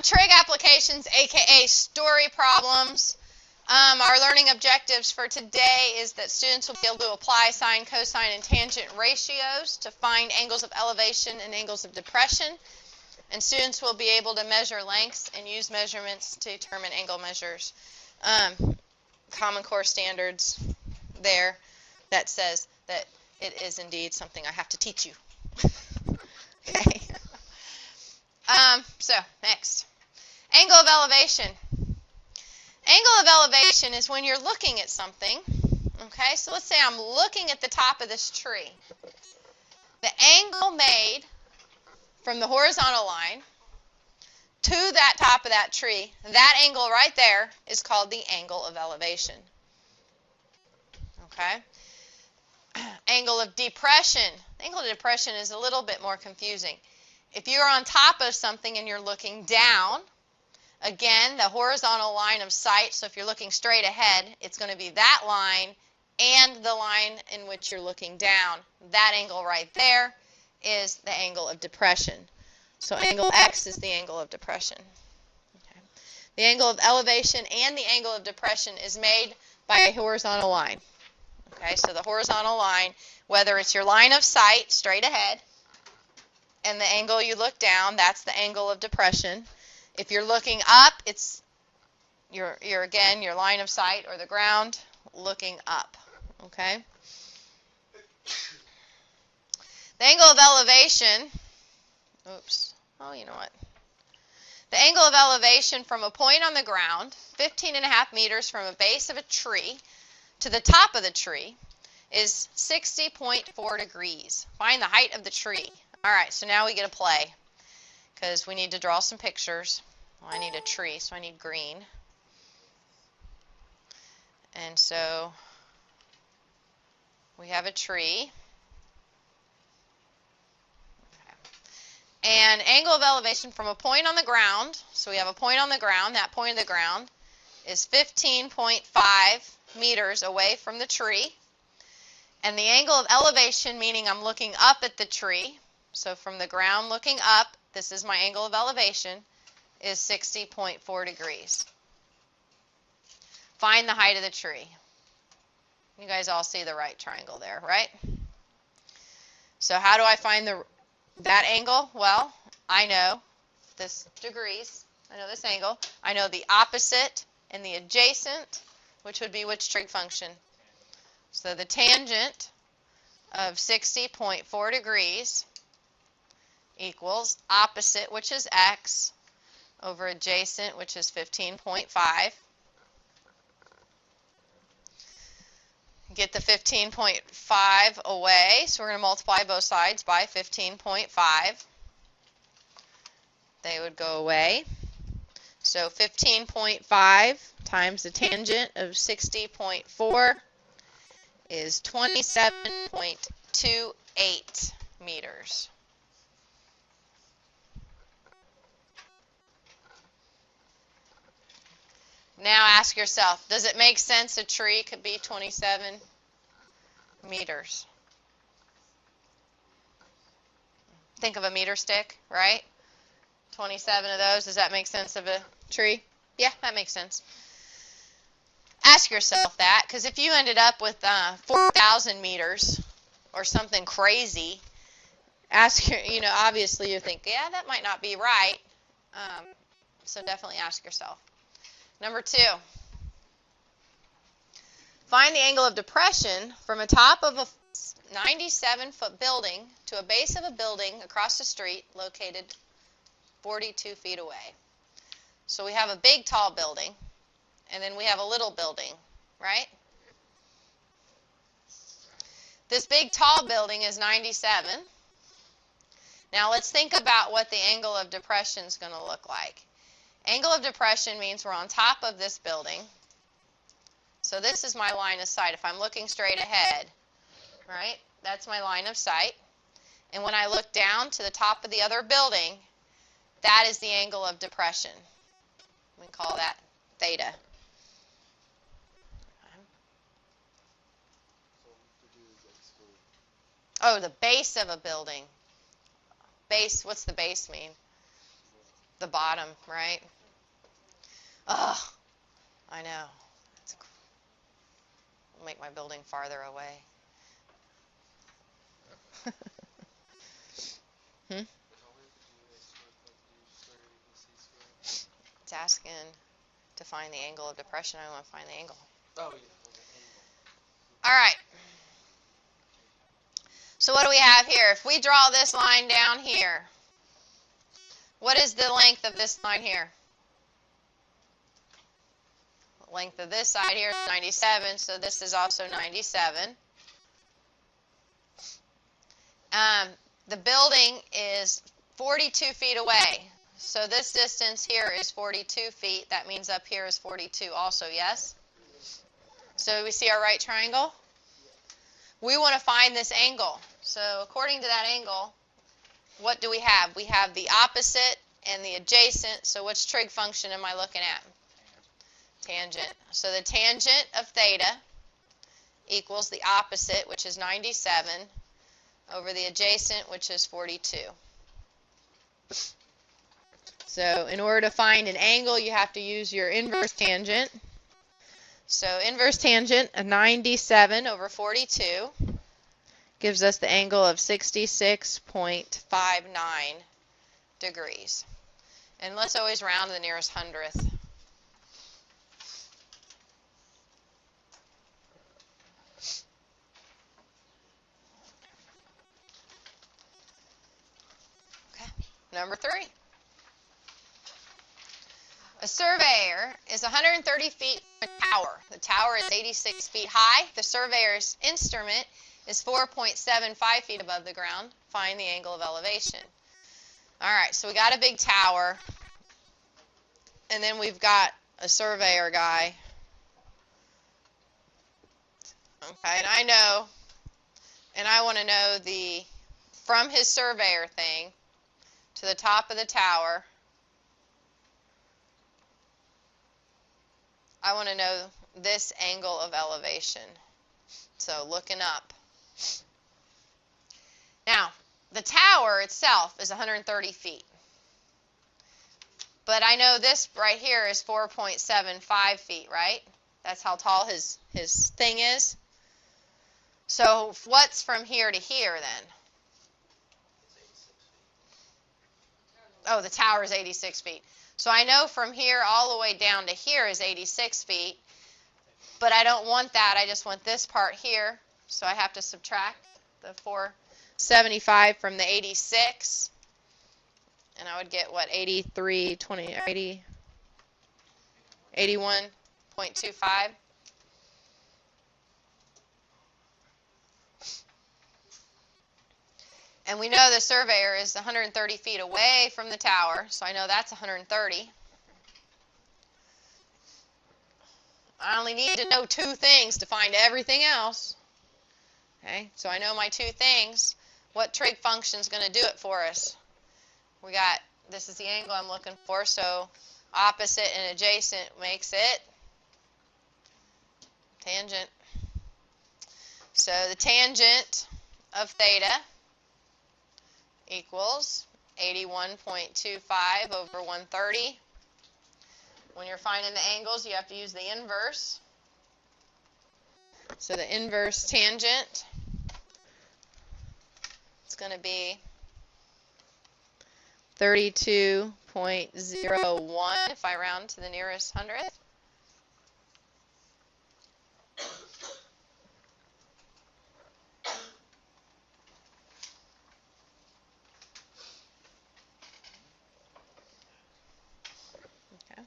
Trig applications, aka story problems. Our learning objectives for today is that students will be able to apply sine, cosine, and tangent ratios to find angles of elevation and angles of depression. And students will be able to measure lengths and use measurements to determine angle measures. Common Core standards there that says that it is indeed something I have to teach you. Okay. So, next. Angle of elevation. Angle of elevation is when you're looking at something. Okay, so let's say I'm looking at the top of this tree. The angle made from the horizontal line to that top of that tree, that angle right there is called the angle of elevation. Okay? Angle of depression. Angle of depression is a little bit more confusing. If you're on top of something and you're looking down, again, the horizontal line of sight, so if you're looking straight ahead, it's going to be that line and the line in which you're looking down. That angle right there is the angle of depression. So angle X is the angle of depression. Okay. The angle of elevation and the angle of depression is made by a horizontal line. Okay, so the horizontal line, whether it's your line of sight straight ahead and the angle you look down, that's the angle of depression. If you're looking up, it's your line of sight or the ground looking up. Okay? The angle of elevation, you know what? The angle of elevation from a point on the ground, 15.5 meters from a base of a tree to the top of the tree, is 60.4 degrees. Find the height of the tree. All right, so now we get to play because we need to draw some pictures. Well, I need a tree, so I need green. And so we have a tree. And angle of elevation from a point on the ground, so we have a point on the ground, that point of the ground is 15.5 meters away from the tree. And the angle of elevation, meaning I'm looking up at the tree, so from the ground looking up, this is my angle of elevation, is 60.4 degrees. Find the height of the tree. You guys all see the right triangle there, right? So how do I find that angle? Well, I know this degrees. I know this angle. I know the opposite and the adjacent, which would be which trig function? So the tangent of 60.4 degrees equals opposite, which is x, over adjacent, which is 15.5. Get the 15.5 away, so we're going to multiply both sides by 15.5. They would go away. So 15.5 times the tangent of 60.4 is 27.28 meters. Now ask yourself, does it make sense a tree could be 27 meters? Think of a meter stick, right? 27 of those, does that make sense of a tree? Yeah, that makes sense. Ask yourself that, because if you ended up with 4,000 meters or something crazy, obviously you think, yeah, that might not be right. So definitely ask yourself. Number 2, find the angle of depression from a top of a 97-foot building to a base of a building across the street located 42 feet away. So we have a big, tall building, and then we have a little building, right? This big, tall building is 97. Now let's think about what the angle of depression is going to look like. Angle of depression means we're on top of this building. So this is my line of sight. If I'm looking straight ahead, right, that's my line of sight. And when I look down to the top of the other building, that is the angle of depression. We call that theta. Oh, the base of a building. Base, what's the base mean? the bottom, right? Ugh, I know. It'll make my building farther away. Hmm? It's asking to find the angle of depression. I want to find the angle. Oh, yeah. All right. So what do we have here? If we draw this line down here, what is the length of this line here? The length of this side here is 97, so this is also 97. The building is 42 feet away. So this distance here is 42 feet. That means up here is 42 also, yes? So we see our right triangle? We want to find this angle. So according to that angle, what do we have? We have the opposite and the adjacent. So which trig function am I looking at? Tangent. So the tangent of theta equals the opposite, which is 97, over the adjacent, which is 42. So in order to find an angle, you have to use your inverse tangent. So inverse tangent of 97 over 42 gives us the angle of 66.59 degrees. And let's always round to the nearest hundredth. Okay. Number 3. A surveyor is 130 feet from a tower. The tower is 86 feet high. The surveyor's instrument is 4.75 feet above the ground. Find the angle of elevation. All right, so we got a big tower, and then we've got a surveyor guy. Okay, and I want to know from his surveyor thing to the top of the tower, I want to know this angle of elevation. So looking up. Now, the tower itself is 130 feet. But I know this right here is 4.75 feet, right? That's how tall his thing is. So what's from here to here then? Oh, the tower is 86 feet. So I know from here all the way down to here is 86 feet, but I don't want that. I just want this part here. So I have to subtract the 475 from the 86, and I would get, what, 81.25. And we know the surveyor is 130 feet away from the tower, so I know that's 130. I only need to know 2 things to find everything else. Okay, so I know my 2 things. What trig function is going to do it for us? We got, this is the angle I'm looking for, so opposite and adjacent makes it tangent. So the tangent of theta equals 81.25 over 130. When you're finding the angles, you have to use the inverse. So the inverse tangent is going to be 32.01 if I round to the nearest hundredth. Okay.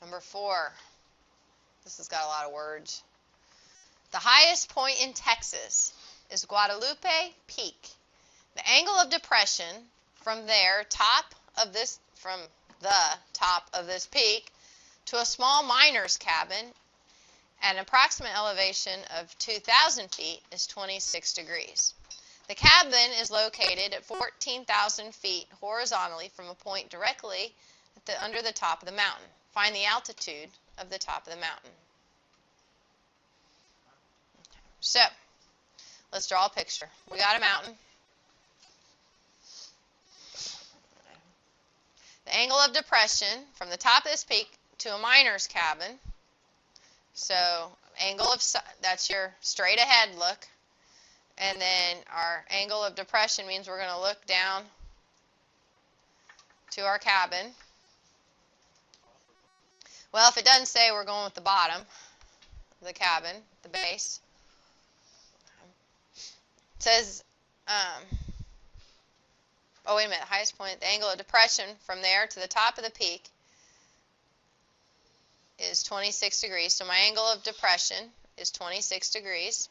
Number 4. This has got a lot of words. The highest point in Texas is Guadalupe Peak. The angle of depression from the top of this peak to a small miner's cabin at an approximate elevation of 2,000 feet is 26 degrees. The cabin is located at 14,000 feet horizontally from a point directly under the top of the mountain. Find the altitude of the top of the mountain. So, let's draw a picture. We got a mountain. The angle of depression from the top of this peak to a miner's cabin. So angle of, that's your straight ahead look. And then our angle of depression means we're going to look down to our cabin. Well, if it doesn't say, we're going with the bottom of the cabin, the base. It says, oh wait a minute, highest point, the angle of depression from there to the top of the peak is 26 degrees. So my angle of depression is 26 degrees.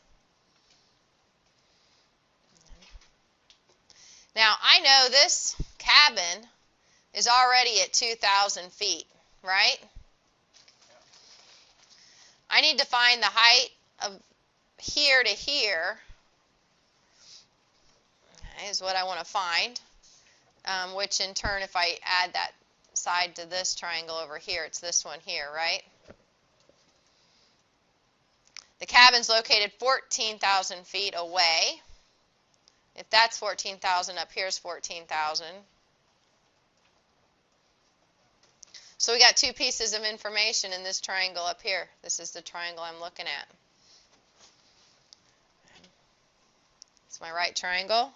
Now, I know this cabin is already at 2,000 feet, right? I need to find the height of here to here is what I want to find, which in turn, if I add that side to this triangle over here, it's this one here, right? The cabin's located 14,000 feet away. If that's 14,000, up here's 14,000. So we got two pieces of information in this triangle up here. This is the triangle I'm looking at. It's my right triangle.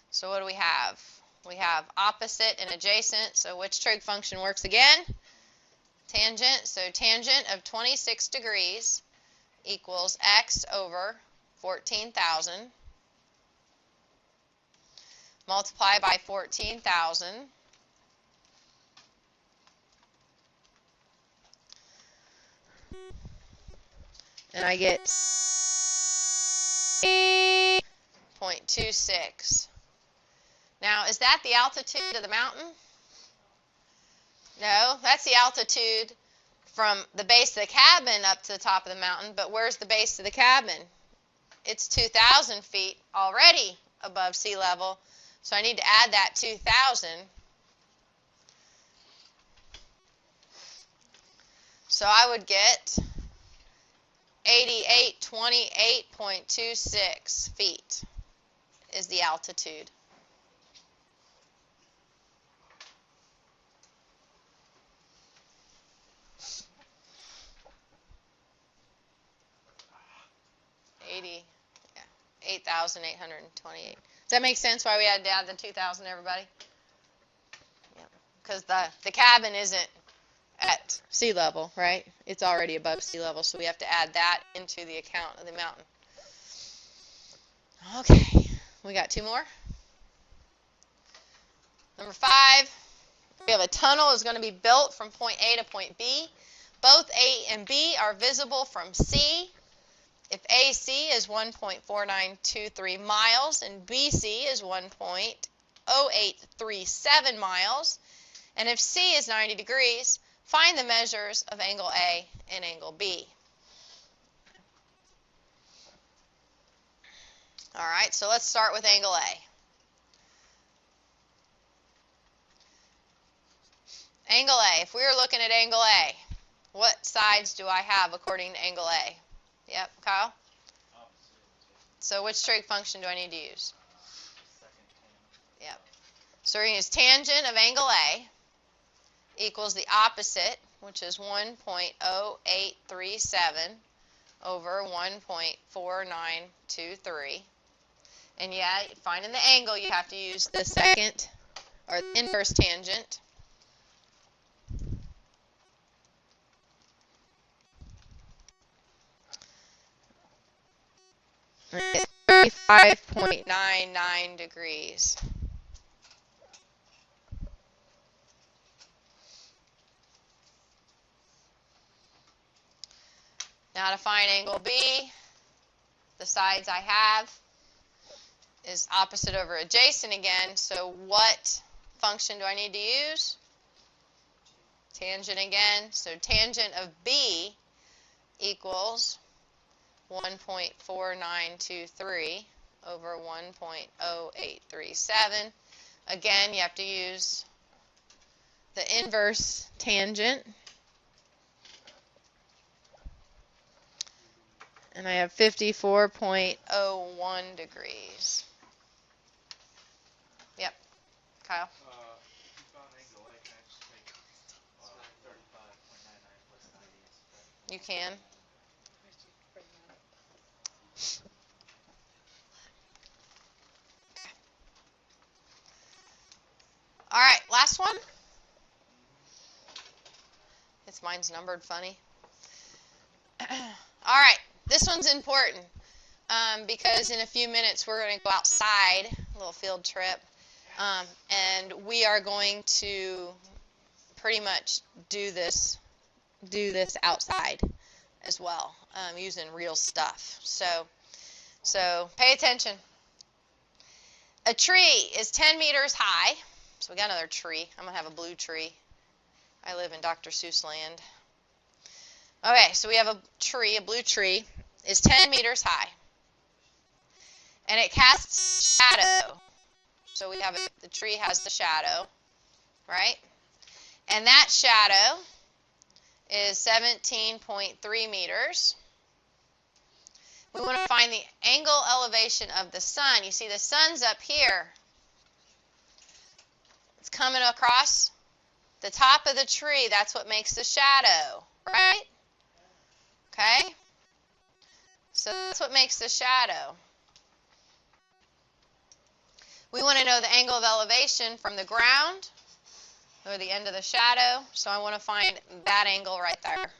So what do we have? We have opposite and adjacent. So which trig function works again? Tangent. So tangent of 26 degrees equals x over 14,000 multiply by 14,000 and I get 0.26. Now, is that the altitude of the mountain? No, that's the altitude from the base of the cabin up to the top of the mountain, but where's the base of the cabin? It's 2,000 feet already above sea level, so I need to add that 2,000. So I would get 8828.26 feet is the altitude. Yeah, 8,828. Does that make sense why we had to add the 2,000, everybody? Yeah, because the cabin isn't at sea level, right? It's already above sea level, so we have to add that into the account of the mountain. Okay, we got two more. Number 5, we have a tunnel is going to be built from point A to point B. Both A and B are visible from C. If AC is 1.4923 miles and BC is 1.0837 miles, and if C is 90 degrees, find the measures of angle A and angle B. All right, so let's start with angle A. Angle A, if we were looking at angle A, what sides do I have according to angle A? Yep, Kyle? So which trig function do I need to use? Yep. So we're going to use tangent of angle A equals the opposite, which is 1.0837 over 1.4923. And yeah, finding the angle, you have to use the second, or the inverse tangent. It's 35.99 degrees. Now to find angle B, the sides I have is opposite over adjacent again, so what function do I need to use? Tangent again, so tangent of B equals 1.4923 over 1.0837. Again, you have to use the inverse tangent. And I have 54.01 degrees. Yep. Kyle? If you found an angle, I can actually take 35.99 plus 90. You can. All right, last one. Mine's numbered funny. All right, this one's important because in a few minutes we're going to go outside, a little field trip, and we are going to pretty much do this outside as well, using real stuff. So pay attention. A tree is 10 meters high. So we got another tree. I'm going to have a blue tree. I live in Dr. Seuss land. Okay, so we have a blue tree, is 10 meters high. And it casts shadow. So we have the tree has the shadow, right? And that shadow is 17.3 meters. We want to find the angle elevation of the sun. You see the sun's up here. It's coming across the top of the tree. That's what makes the shadow, right? Okay? So that's what makes the shadow. We want to know the angle of elevation from the ground or the end of the shadow. So I want to find that angle right there.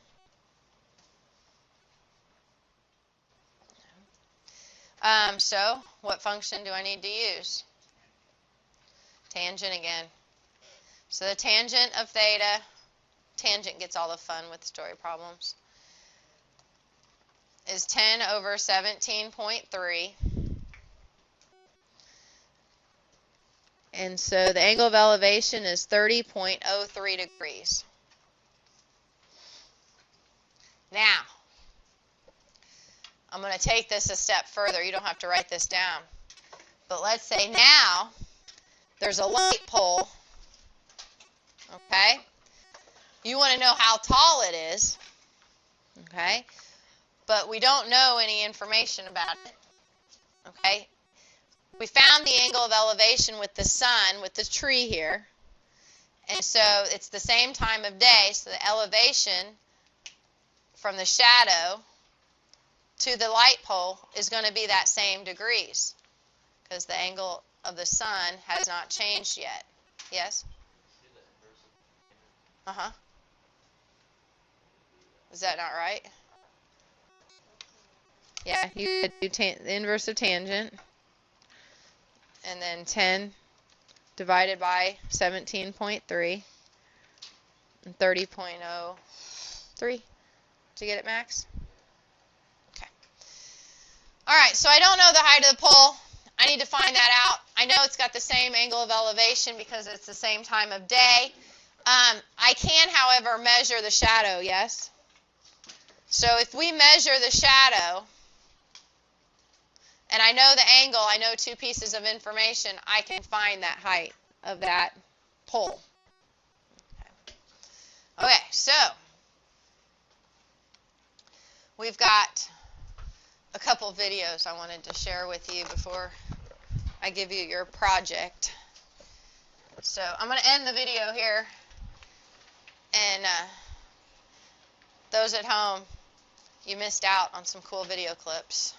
So what function do I need to use? Tangent again. So the tangent of theta, tangent gets all the fun with story problems, is 10 over 17.3. And so the angle of elevation is 30.03 degrees. Now, I'm going to take this a step further. You don't have to write this down. But let's say now there's a light pole. Okay? You want to know how tall it is. Okay? But we don't know any information about it. Okay? We found the angle of elevation with the sun, with the tree here. And so it's the same time of day, so the elevation from the shadow to the light pole is going to be that same degrees because the angle of the sun has not changed yet. Yes? Uh-huh. Is that not right? Yeah, you could do the inverse of tangent. And then 10 divided by 17.3 and 30.03. Did you get it, Max? Okay. All right, so I don't know the height of the pole. I need to find that out. I know it's got the same angle of elevation because it's the same time of day. I can, however, measure the shadow, yes? So if we measure the shadow, and I know the angle, I know two pieces of information, I can find that height of that pole. Okay, so we've got a couple videos I wanted to share with you before I give you your project. So I'm going to end the video here, and those at home, you missed out on some cool video clips.